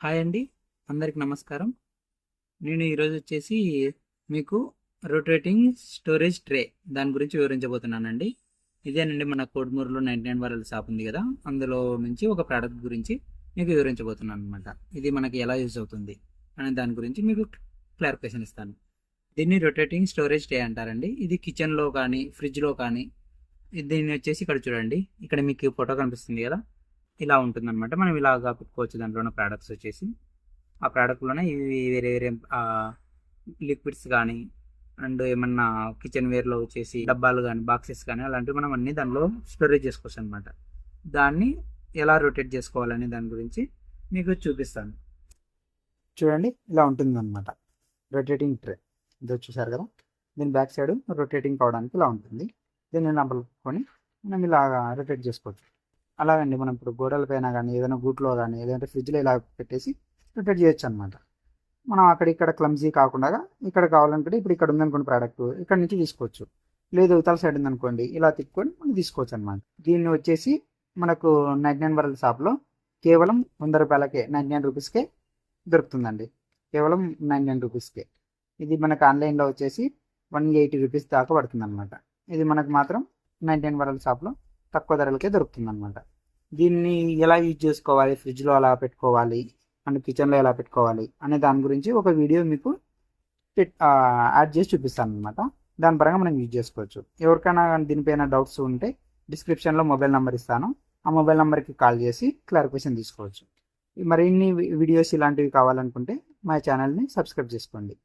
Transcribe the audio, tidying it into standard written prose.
Hi అండి. అందరికి నమస్కారం. నేను ఈరోజు వచ్చేసి మీకు రొటేటింగ్ స్టోరేజ్ ట్రే దాని గురించి వివరించబోతున్నానండి. ఇదేనండి మన కోడుమూరులో 99 వరల్డ్ షాప్ ఉంది కదా, అందులో నుంచి ఒక ప్రోడక్ట్ గురించి మీకు వివరించబోతున్నాను అనమాట. ఇది మనకి ఎలా యూజ్ అవుతుంది అనే దాని గురించి మీకు క్లారిఫికేషన్ ఇస్తాను. దీన్ని రొటేటింగ్ స్టోరేజ్ ట్రే అంటారండి. ఇది కిచెన్లో కానీ ఫ్రిడ్జ్లో కానీ, దీన్ని వచ్చేసి ఇక్కడ చూడండి, ఇక్కడ మీకు ఫోటో కనిపిస్తుంది కదా, ఇలా ఉంటుందన్నమాట. మనం ఇలాగా పెట్టుకోవచ్చు. దాంట్లో ఉన్న ప్రోడక్ట్స్ వచ్చేసి ఆ ప్రోడక్ట్లోనే ఇవి వేరే వేరే లిక్విడ్స్ కానీ అండ్ ఏమన్నా కిచెన్ వేర్లో వచ్చేసి డబ్బాలు కానీ బాక్సెస్ కానీ అలాంటివి మనం అన్నీ దానిలో స్టోరేజ్ చేసుకోవచ్చు అనమాట. దాన్ని ఎలా రొటేట్ చేసుకోవాలనే దాని గురించి మీకు చూపిస్తాను. చూడండి, ఇలా ఉంటుందన్నమాట రొటేటింగ్ ట్రే. ఇది చూసారు కదా, దీని బ్యాక్ సైడ్ రొటేటింగ్ కావడానికి ఇలా ఉంటుంది. దీన్ని నమ్మలుకొని మనం ఇలాగా రొటేట్ చేసుకోవచ్చు. అలాగండి, మనం ఇప్పుడు గోడల పైన కానీ ఏదైనా గూట్లో కానీ ఏదంటే ఫ్రిడ్జ్లో ఇలా పెట్టేసి రొటేట్ చేయొచ్చు అనమాట. మనం అక్కడ క్లమ్జీ కాకుండా ఇక్కడ కావాలనుకుంటే ఇప్పుడు ఇక్కడ ఉందనుకోండి ప్రోడక్ట్, ఇక్కడ నుంచి తీసుకోవచ్చు. లేదు ఇతల సైడ్ ఉందనుకోండి, ఇలా తిప్పుకొని మనం తీసుకోవచ్చు అనమాట. దీన్ని వచ్చేసి మనకు 99 వరల్డ్ షాప్లో కేవలం 100 రూపాయలకే, 99 రూపీస్కే దొరుకుతుందండి. కేవలం 99 రూపీస్కే. ఇది మనకు ఆన్లైన్లో వచ్చేసి 180 రూపీస్ దాకా పడుతుంది అనమాట. ఇది మనకు మాత్రం 99 వరల్డ్ షాప్లో తక్కువ ధరలకే దొరుకుతుంది అనమాట. దీన్ని ఎలా యూజ్ చేసుకోవాలి, ఫ్రిడ్జ్లో ఎలా పెట్టుకోవాలి అండ్ కిచెన్లో ఎలా పెట్టుకోవాలి అనే దాని గురించి ఒక వీడియో మీకు యాడ్ చేసి చూపిస్తాను అనమాట. దాని పరంగా మనం యూజ్ చేసుకోవచ్చు. ఎవరికైనా దీనిపైన డౌట్స్ ఉంటే డిస్క్రిప్షన్లో మొబైల్ నెంబర్ ఇస్తాను. ఆ మొబైల్ నెంబర్కి కాల్ చేసి క్లారిఫికేషన్ తీసుకోవచ్చు. మరిన్ని వీడియోస్ ఇలాంటివి కావాలనుకుంటే మా ఛానల్ని సబ్స్క్రైబ్ చేసుకోండి.